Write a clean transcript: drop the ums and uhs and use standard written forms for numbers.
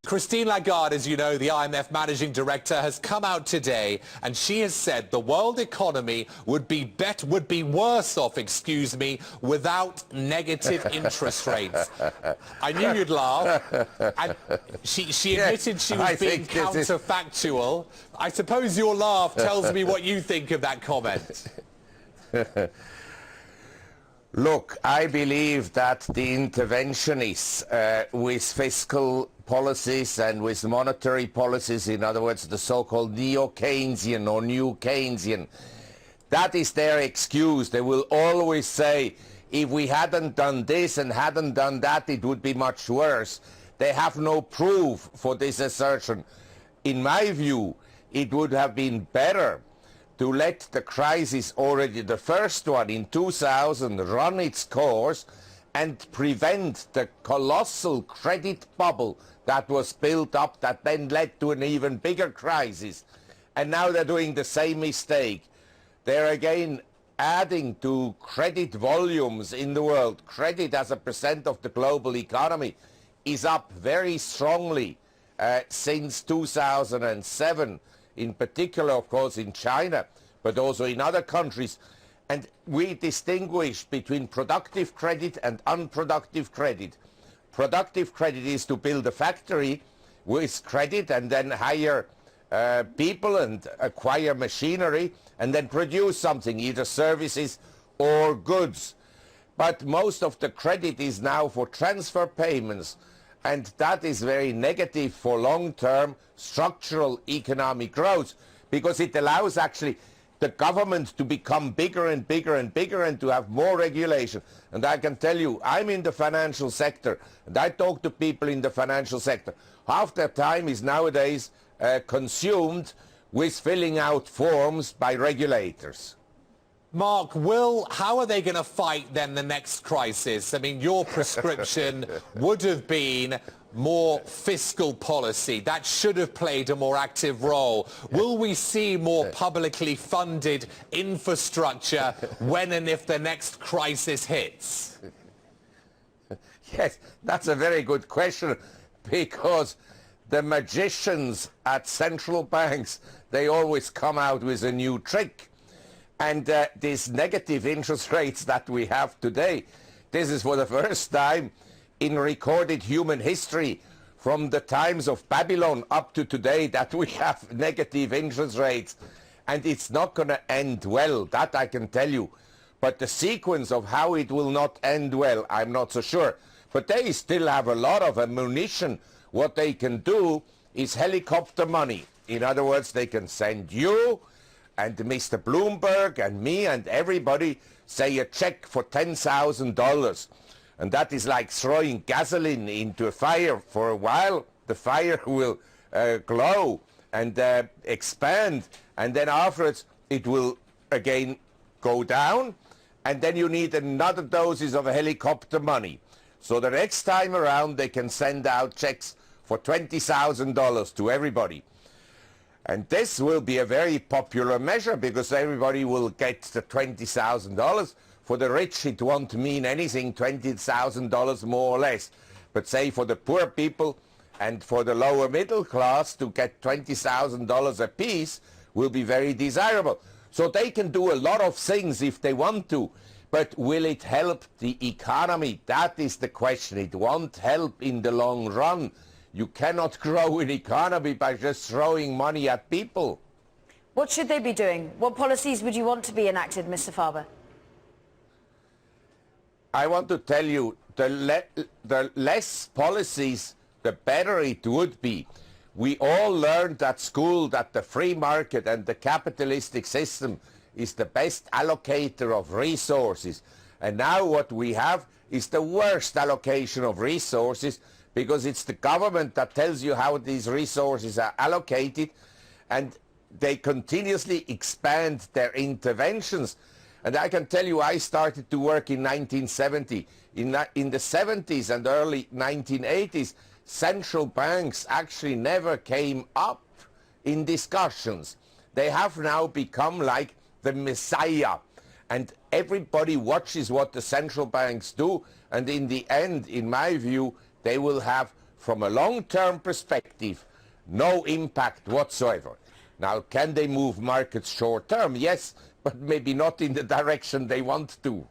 Christine Lagarde, as you know, the IMF managing director, has come out today and she has said the world economy would be worse off, without negative interest rates. I knew you'd laugh. And she admitted she was being counterfactual. I suppose your laugh tells me what you think of that comment. Look, I believe that the interventionists with fiscal policies and with monetary policies, in other words, the so-called neo-Keynesian or new Keynesian, that is their excuse. They will always say, if we hadn't done this and hadn't done that, it would be much worse. They have no proof for this assertion. In my view, it would have been better to let the crisis, already the first one in 2000, run its course and prevent the colossal credit bubble that was built up that then led to an even bigger crisis. And now they're doing the same mistake. They're again adding to credit volumes in the world. Credit as a percent of the global economy is up very strongly since 2007. In particular, of course, in China, but also in other countries. And we distinguish between productive credit and unproductive credit. Productive credit is to build a factory with credit and then hire people and acquire machinery and then produce something, either services or goods. But most of the credit is now for transfer payments, and that is very negative for long-term structural economic growth, because it allows actually the government to become bigger and bigger and bigger and to have more regulation. And I can tell you, I'm in the financial sector, and I talk to people in the financial sector. Half their time is nowadays consumed with filling out forms by regulators. Marc, how are they going to fight then the next crisis? I mean, your prescription would have been more fiscal policy. That should have played a more active role. Will we see more publicly funded infrastructure when and if the next crisis hits? Yes, that's a very good question, because the magicians at central banks, they always come out with a new trick. And these negative interest rates that we have today, this is for the first time in recorded human history from the times of Babylon up to today that we have negative interest rates. And it's not going to end well, that I can tell you. But the sequence of how it will not end well, I'm not so sure. But they still have a lot of ammunition. What they can do is helicopter money. In other words, they can send you and Mr. Bloomberg and me and everybody, say, a check for $10,000. And that is like throwing gasoline into a fire. For a while, the fire will glow and expand. And then afterwards, it will again go down. And then you need another doses of helicopter money. So the next time around, they can send out checks for $20,000 to everybody. And this will be a very popular measure because everybody will get the $20,000. For the rich, it won't mean anything, $20,000 more or less. But say for the poor people and for the lower middle class, to get $20,000 a piece will be very desirable. So they can do a lot of things if they want to. But will it help the economy? That is the question. It won't help in the long run. You cannot grow an economy by just throwing money at people. What should they be doing? What policies would you want to be enacted, Mr. Faber? I want to tell you, the less policies, the better it would be. We all learned at school that the free market and the capitalistic system is the best allocator of resources. And now what we have is the worst allocation of resources, because it's the government that tells you how these resources are allocated, and they continuously expand their interventions. And I can tell you, I started to work in 1970. In the 70s and early 1980s, central banks actually never came up in discussions. They have now become like the messiah. And everybody watches what the central banks do. And in the end, in my view, they will have from a long-term perspective, no impact whatsoever. Now, can they move markets short-term? Yes, but maybe not in the direction they want to.